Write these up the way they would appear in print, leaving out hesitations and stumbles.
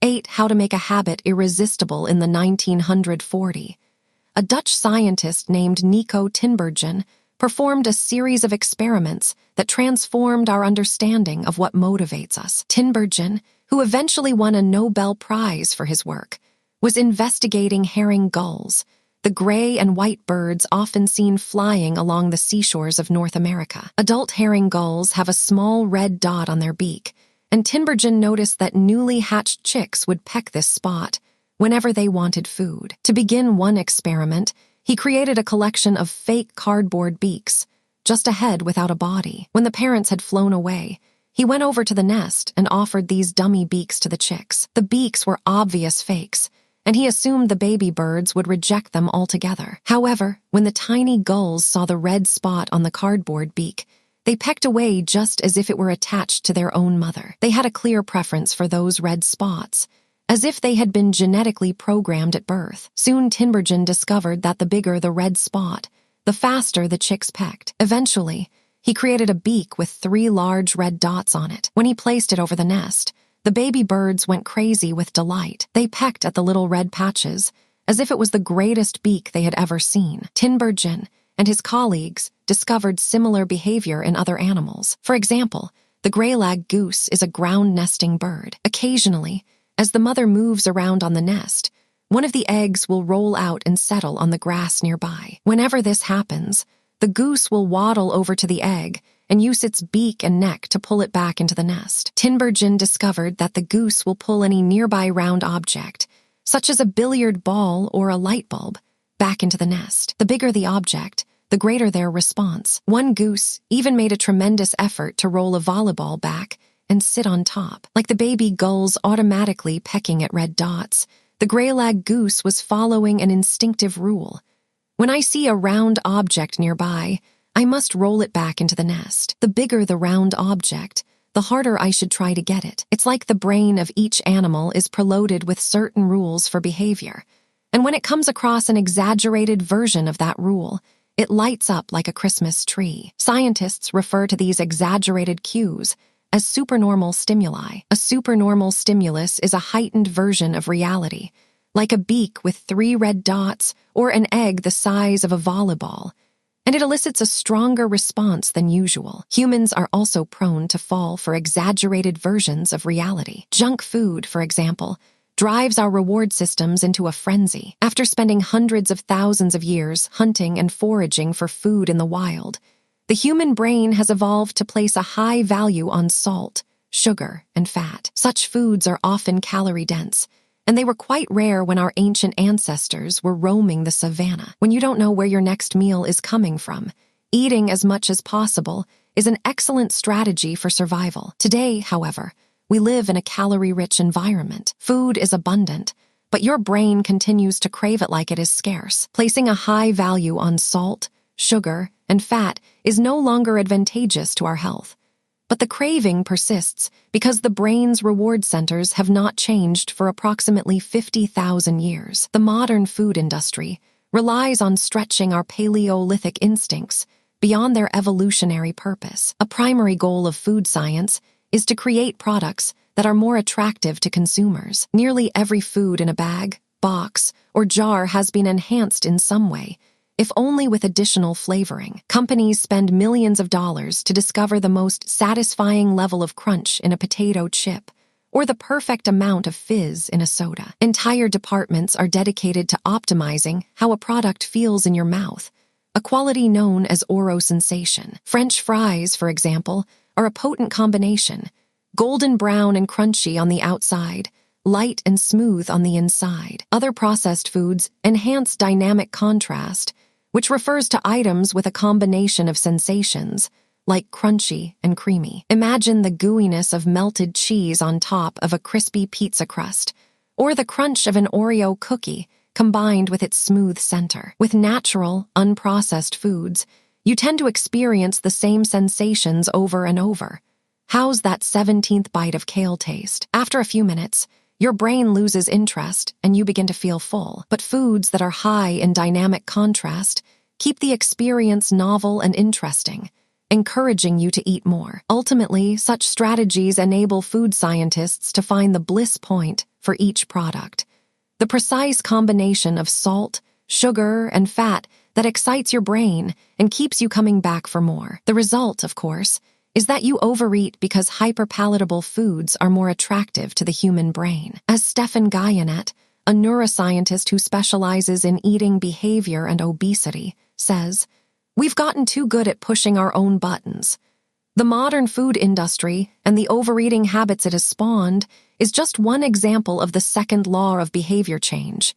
8. How to make a habit irresistible in the 1940s. A Dutch scientist named Nico Tinbergen performed a series of experiments that transformed our understanding of what motivates us. Tinbergen, who eventually won a Nobel Prize for his work, was investigating herring gulls, the gray and white birds often seen flying along the seashores of North America. Adult herring gulls have a small red dot on their beak, and Tinbergen noticed that newly hatched chicks would peck this spot whenever they wanted food. To begin one experiment, he created a collection of fake cardboard beaks, just a head without a body. When the parents had flown away, he went over to the nest and offered these dummy beaks to the chicks. The beaks were obvious fakes, and he assumed the baby birds would reject them altogether. However, when the tiny gulls saw the red spot on the cardboard beak, they pecked away just as if it were attached to their own mother. They had a clear preference for those red spots, as if they had been genetically programmed at birth. Soon Tinbergen discovered that the bigger the red spot, the faster the chicks pecked. Eventually, he created a beak with 3 large red dots on it. When he placed it over the nest, the baby birds went crazy with delight. They pecked at the little red patches, as if it was the greatest beak they had ever seen. Tinbergen and his colleagues discovered similar behavior in other animals. For example, the gray-lag goose is a ground-nesting bird. Occasionally, as the mother moves around on the nest, one of the eggs will roll out and settle on the grass nearby. Whenever this happens, the goose will waddle over to the egg and use its beak and neck to pull it back into the nest. Tinbergen discovered that the goose will pull any nearby round object, such as a billiard ball or a light bulb, back into the nest. The bigger the object, the greater their response. One goose even made a tremendous effort to roll a volleyball back and sit on top. Like the baby gulls automatically pecking at red dots, the gray-lag goose was following an instinctive rule. When I see a round object nearby, I must roll it back into the nest. The bigger the round object, the harder I should try to get it. It's like the brain of each animal is preloaded with certain rules for behavior, and when it comes across an exaggerated version of that rule, it lights up like a Christmas tree. Scientists refer to these exaggerated cues as supernormal stimuli. A supernormal stimulus is a heightened version of reality, like a beak with 3 red dots or an egg the size of a volleyball, and it elicits a stronger response than usual. Humans are also prone to fall for exaggerated versions of reality. Junk food, for example, drives our reward systems into a frenzy. After spending hundreds of thousands of years hunting and foraging for food in the wild, the human brain has evolved to place a high value on salt, sugar, and fat. Such foods are often calorie-dense, and they were quite rare when our ancient ancestors were roaming the savannah. When you don't know where your next meal is coming from, eating as much as possible is an excellent strategy for survival. Today, however, we live in a calorie-rich environment. Food is abundant, but your brain continues to crave it like it is scarce. Placing a high value on salt, sugar, and fat is no longer advantageous to our health. But the craving persists because the brain's reward centers have not changed for approximately 50,000 years. The modern food industry relies on stretching our Paleolithic instincts beyond their evolutionary purpose. A primary goal of food science is to create products that are more attractive to consumers. Nearly every food in a bag, box, or jar has been enhanced in some way, if only with additional flavoring. Companies spend millions of dollars to discover the most satisfying level of crunch in a potato chip, or the perfect amount of fizz in a soda. Entire departments are dedicated to optimizing how a product feels in your mouth, a quality known as oral sensation. French fries, for example, are a potent combination: golden brown and crunchy on the outside, light and smooth on the inside. Other processed foods enhance dynamic contrast, which refers to items with a combination of sensations, like crunchy and creamy. Imagine the gooiness of melted cheese on top of a crispy pizza crust, or the crunch of an Oreo cookie combined with its smooth center. With natural, unprocessed foods, you tend to experience the same sensations over and over. How's that 17th bite of kale taste? After a few minutes, your brain loses interest and you begin to feel full. But foods that are high in dynamic contrast keep the experience novel and interesting, encouraging you to eat more. Ultimately, such strategies enable food scientists to find the bliss point for each product. The precise combination of salt, sugar, and fat that excites your brain and keeps you coming back for more. The result, of course, is that you overeat because hyperpalatable foods are more attractive to the human brain. As Stephan Guyenet, a neuroscientist who specializes in eating behavior and obesity, says, "We've gotten too good at pushing our own buttons. The modern food industry and the overeating habits it has spawned is just one example of the second law of behavior change.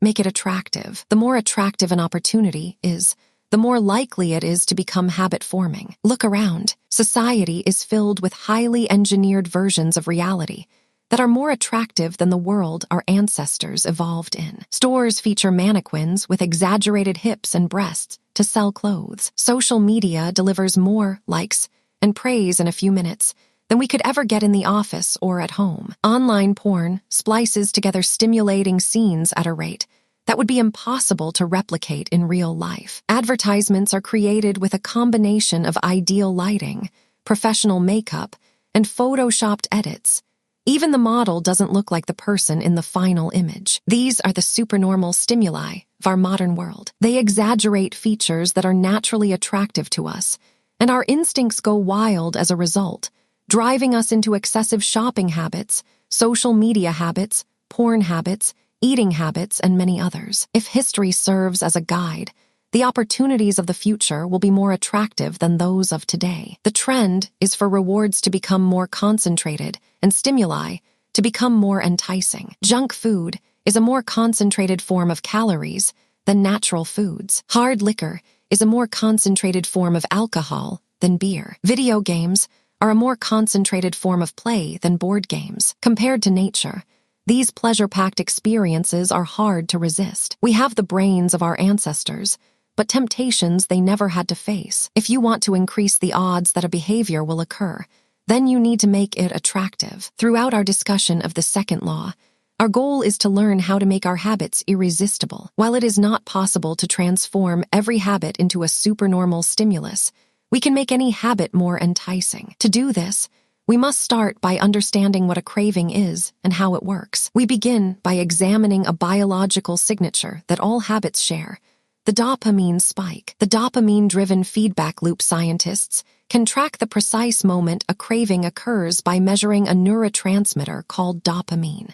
Make it attractive. The more attractive an opportunity is, the more likely it is to become habit-forming. Look around. Society is filled with highly engineered versions of reality that are more attractive than the world our ancestors evolved in. Stores feature mannequins with exaggerated hips and breasts to sell clothes. Social media delivers more likes and praise in a few minutes than we could ever get in the office or at home. Online porn splices together stimulating scenes at a rate that would be impossible to replicate in real life. Advertisements are created with a combination of ideal lighting, professional makeup, and photoshopped edits. Even the model doesn't look like the person in the final image. These are the supernormal stimuli of our modern world. They exaggerate features that are naturally attractive to us, and our instincts go wild as a result, driving us into excessive shopping habits, social media habits, porn habits, eating habits, and many others. If history serves as a guide, the opportunities of the future will be more attractive than those of today. The trend is for rewards to become more concentrated and stimuli to become more enticing. Junk food is a more concentrated form of calories than natural foods. Hard liquor is a more concentrated form of alcohol than beer. Video games are a more concentrated form of play than board games. Compared to nature, these pleasure-packed experiences are hard to resist. We have the brains of our ancestors, but temptations they never had to face. If you want to increase the odds that a behavior will occur, then you need to make it attractive. Throughout our discussion of the second law, our goal is to learn how to make our habits irresistible. While it is not possible to transform every habit into a supernormal stimulus, we can make any habit more enticing. To do this, we must start by understanding what a craving is and how it works. We begin by examining a biological signature that all habits share: the dopamine spike. The dopamine-driven feedback loop scientists can track the precise moment a craving occurs by measuring a neurotransmitter called dopamine.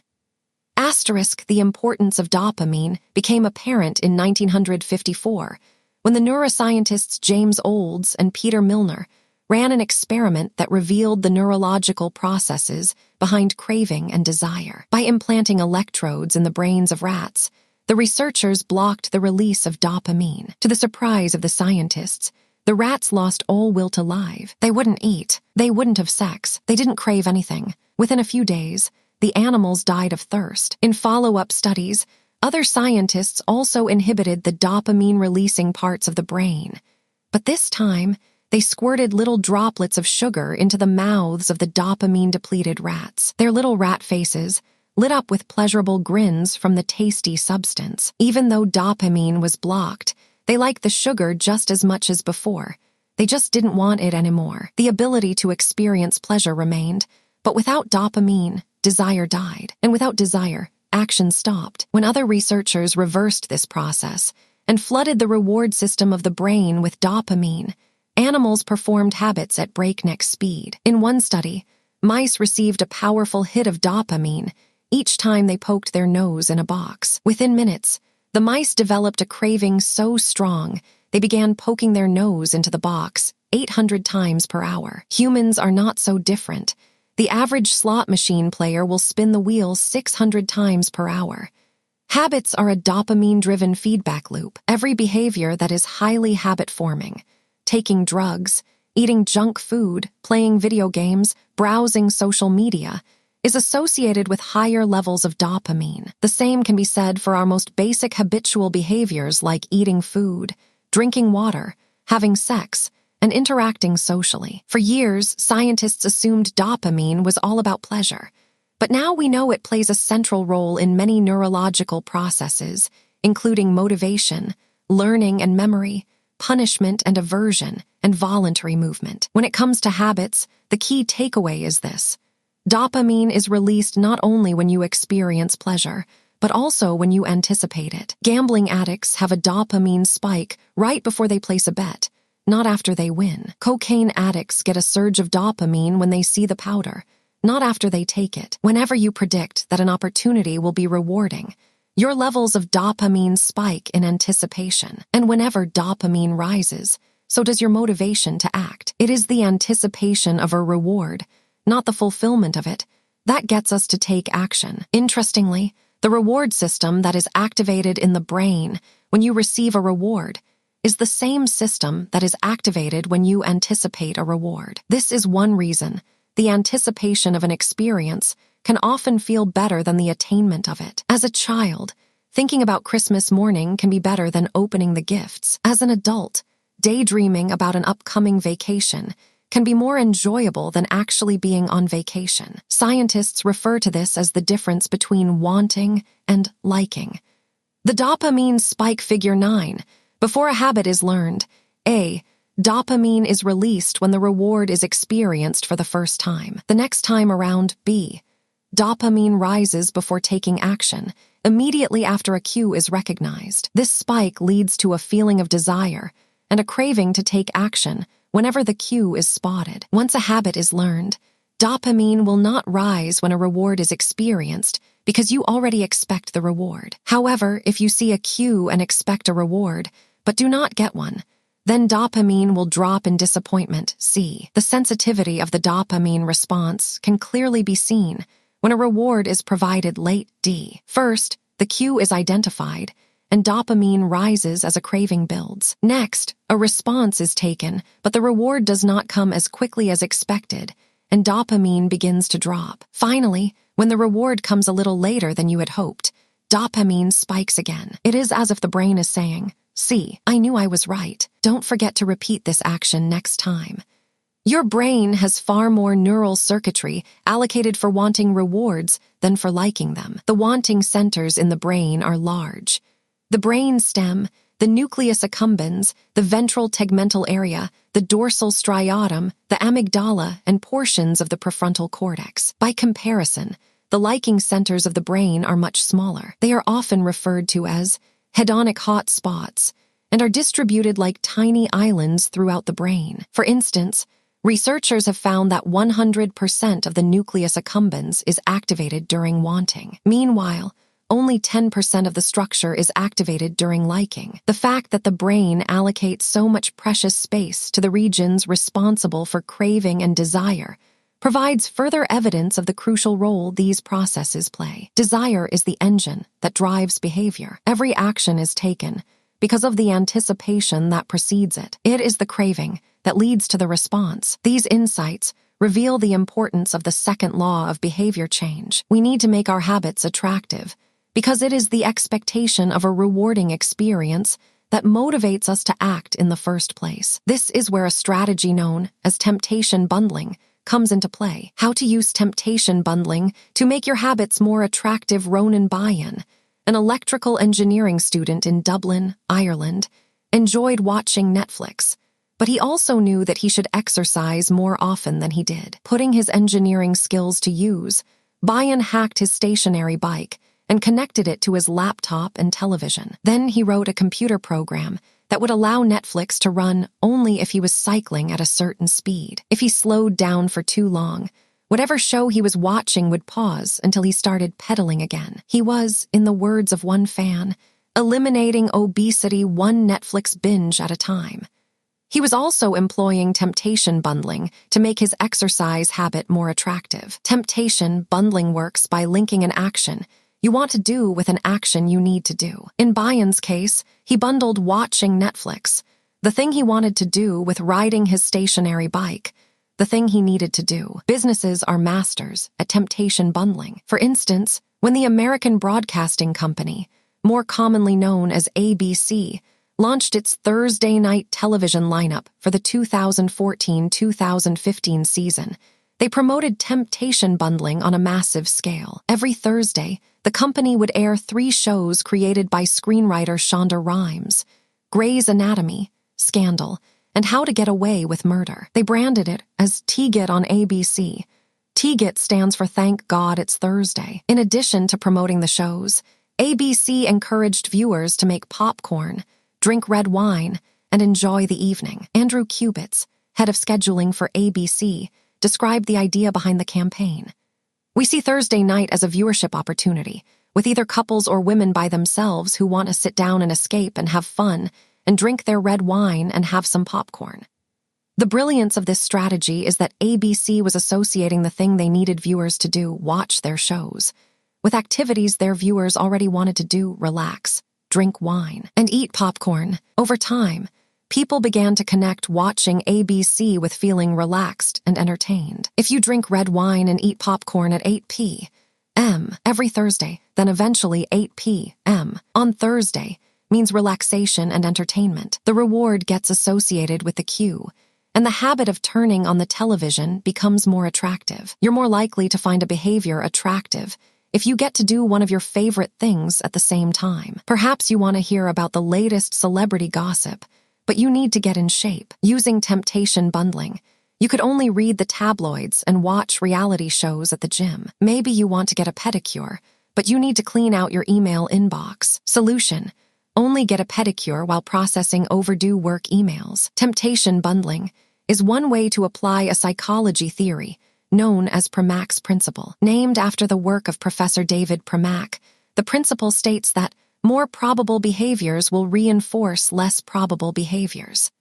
The importance of dopamine became apparent in 1954 when the neuroscientists James Olds and Peter Milner ran an experiment that revealed the neurological processes behind craving and desire. By implanting electrodes in the brains of rats, the researchers blocked the release of dopamine. To the surprise of the scientists, the rats lost all will to live. They wouldn't eat. They wouldn't have sex. They didn't crave anything. Within a few days, the animals died of thirst. In follow-up studies, other scientists also inhibited the dopamine-releasing parts of the brain. But this time, they squirted little droplets of sugar into the mouths of the dopamine-depleted rats. Their little rat faces lit up with pleasurable grins from the tasty substance. Even though dopamine was blocked, they liked the sugar just as much as before. They just didn't want it anymore. The ability to experience pleasure remained, but without dopamine, desire died. And without desire, action stopped. When other researchers reversed this process and flooded the reward system of the brain with dopamine, animals performed habits at breakneck speed. In one study, mice received a powerful hit of dopamine each time they poked their nose in a box. Within minutes, the mice developed a craving so strong they began poking their nose into the box 800 times per hour. Humans are not so different. The average slot machine player will spin the wheel 600 times per hour. Habits are a dopamine-driven feedback loop. Every behavior that is highly habit-forming, taking drugs, eating junk food, playing video games, browsing social media, is associated with higher levels of dopamine. The same can be said for our most basic habitual behaviors like eating food, drinking water, having sex, and interacting socially. For years, scientists assumed dopamine was all about pleasure, but now we know it plays a central role in many neurological processes, including motivation, learning and memory, punishment and aversion, and voluntary movement. When it comes to habits, the key takeaway is this: Dopamine is released not only when you experience pleasure, but also when you anticipate it. Gambling addicts have a dopamine spike right before they place a bet, not after they win. Cocaine addicts get a surge of dopamine when they see the powder, not after they take it. Whenever you predict that an opportunity will be rewarding, your levels of dopamine spike in anticipation. And whenever dopamine rises, so does your motivation to act. It is the anticipation of a reward, not the fulfillment of it, that gets us to take action. Interestingly, the reward system that is activated in the brain when you receive a reward is the same system that is activated when you anticipate a reward. This is one reason the anticipation of an experience can often feel better than the attainment of it. As a child, thinking about Christmas morning can be better than opening the gifts. As an adult, daydreaming about an upcoming vacation can be more enjoyable than actually being on vacation. Scientists refer to this as the difference between wanting and liking. The dopamine spike figure 9. Before a habit is learned, A. Dopamine is released when the reward is experienced for the first time. The next time around, B. Dopamine rises before taking action, immediately after a cue is recognized. This spike leads to a feeling of desire and a craving to take action whenever the cue is spotted. Once a habit is learned, dopamine will not rise when a reward is experienced because you already expect the reward. However, if you see a cue and expect a reward, but do not get one, then dopamine will drop in disappointment. C. The sensitivity of the dopamine response can clearly be seen when a reward is provided late. D. First, the cue is identified, and dopamine rises as a craving builds. Next, a response is taken, but the reward does not come as quickly as expected, and dopamine begins to drop. Finally, when the reward comes a little later than you had hoped, dopamine spikes again. It is as if the brain is saying, "See, I knew I was right. Don't forget to repeat this action next time." Your brain has far more neural circuitry allocated for wanting rewards than for liking them. The wanting centers in the brain are large. The brain stem, the nucleus accumbens, the ventral tegmental area, the dorsal striatum, the amygdala, and portions of the prefrontal cortex. By comparison, the liking centers of the brain are much smaller. They are often referred to as hedonic hot spots and are distributed like tiny islands throughout the brain. For instance, researchers have found that 100% of the nucleus accumbens is activated during wanting. Meanwhile, only 10% of the structure is activated during liking. The fact that the brain allocates so much precious space to the regions responsible for craving and desire provides further evidence of the crucial role these processes play. Desire is the engine that drives behavior. Every action is taken because of the anticipation that precedes it. It is the craving that leads to the response. These insights reveal the importance of the second law of behavior change. We need to make our habits attractive because it is the expectation of a rewarding experience that motivates us to act in the first place. This is where a strategy known as temptation bundling comes into play. How to use temptation bundling to make your habits more attractive. Ronan Bayan, an electrical engineering student in Dublin, Ireland, enjoyed watching Netflix, but he also knew that he should exercise more often than he did. Putting his engineering skills to use, Bayan hacked his stationary bike and connected it to his laptop and television. Then he wrote a computer program that would allow Netflix to run only if he was cycling at a certain speed. If he slowed down for too long, whatever show he was watching would pause until he started pedaling again. He was, in the words of one fan, eliminating obesity one Netflix binge at a time. He was also employing temptation bundling to make his exercise habit more attractive. Temptation bundling works by linking an action you want to do with an action you need to do. In Bayan's case, he bundled watching Netflix, the thing he wanted to do, with riding his stationary bike, the thing he needed to do. Businesses are masters at temptation bundling. For instance, when the American Broadcasting Company, more commonly known as ABC, launched its Thursday night television lineup for the 2014-2015 season, they promoted temptation bundling on a massive scale. Every Thursday, the company would air 3 shows created by screenwriter Shonda Rhimes: Grey's Anatomy, Scandal, and How to Get Away with Murder. They branded it as T-Get on ABC, TGIT stands for Thank God It's Thursday. In addition to promoting the shows, ABC encouraged viewers to make popcorn, drink red wine, and enjoy the evening. Andrew Kubitz, head of scheduling for ABC, described the idea behind the campaign. We see Thursday night as a viewership opportunity, with either couples or women by themselves who want to sit down and escape and have fun and drink their red wine and have some popcorn. The brilliance of this strategy is that ABC was associating the thing they needed viewers to do, watch their shows, with activities their viewers already wanted to do, relax, drink wine, and eat popcorn. Over time, people began to connect watching ABC with feeling relaxed and entertained. If you drink red wine and eat popcorn at 8 p.m. every Thursday, then eventually 8 p.m. on Thursday means relaxation and entertainment. The reward gets associated with the cue, and the habit of turning on the television becomes more attractive. You're more likely to find a behavior attractive if you get to do one of your favorite things at the same time. Perhaps you want to hear about the latest celebrity gossip, but you need to get in shape. Using temptation bundling, you could only read the tabloids and watch reality shows at the gym. Maybe you want to get a pedicure, but you need to clean out your email inbox. Solution: only get a pedicure while processing overdue work emails. Temptation bundling is one way to apply a psychology theory known as Pramack's principle. Named after the work of Professor David Pramack, the principle states that more probable behaviors will reinforce less probable behaviors.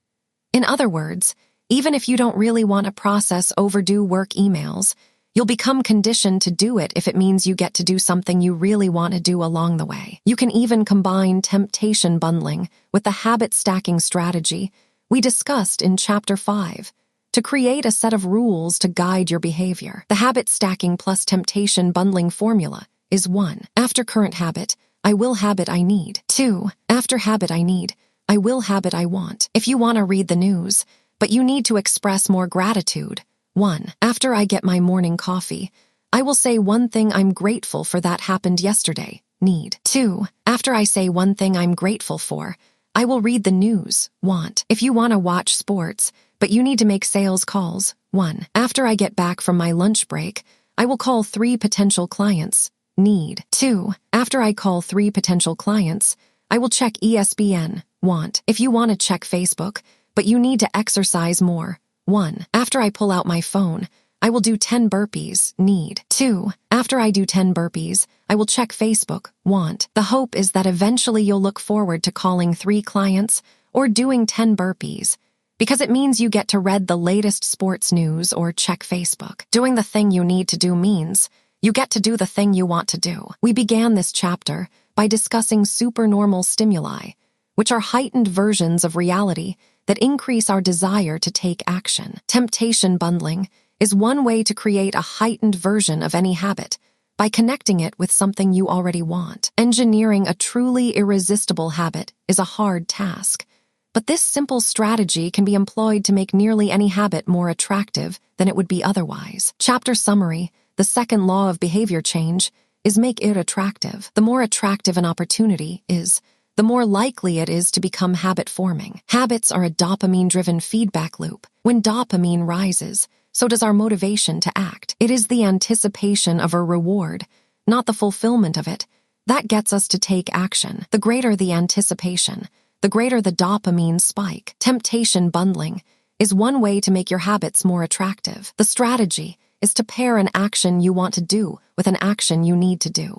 In other words, even if you don't really want to process overdue work emails, you'll become conditioned to do it if it means you get to do something you really want to do along the way. You can even combine temptation bundling with the habit stacking strategy we discussed in Chapter 5 to create a set of rules to guide your behavior. The habit stacking plus temptation bundling formula is 1. After current habit, I will habit I need. 2. After habit I need, I will habit I want. If you want to read the news, but you need to express more gratitude, 1. After I get my morning coffee, I will say one thing I'm grateful for that happened yesterday, need. 2. After I say one thing I'm grateful for, I will read the news, want. If you want to watch sports, but you need to make sales calls, 1. After I get back from my lunch break, I will call 3 potential clients, need. 2. After I call 3 potential clients, I will check ESPN, want. If you want to check Facebook, but you need to exercise more, 1. After I pull out my phone, I will do 10 burpees, need. 2. After I do 10 burpees, I will check Facebook, want. The hope is that eventually you'll look forward to calling 3 clients or doing 10 burpees, because it means you get to read the latest sports news or check Facebook. Doing the thing you need to do means you get to do the thing you want to do. We began this chapter by discussing supernormal stimuli, which are heightened versions of reality that increase our desire to take action. Temptation bundling is one way to create a heightened version of any habit by connecting it with something you already want. Engineering a truly irresistible habit is a hard task, but this simple strategy can be employed to make nearly any habit more attractive than it would be otherwise. Chapter summary: the second law of behavior change is make it attractive. The more attractive an opportunity is, the more likely it is to become habit-forming. Habits are a dopamine-driven feedback loop. When dopamine rises, so does our motivation to act. It is the anticipation of a reward, not the fulfillment of it, that gets us to take action. The greater the anticipation, the greater the dopamine spike. Temptation bundling is one way to make your habits more attractive. The strategy is to pair an action you want to do with an action you need to do.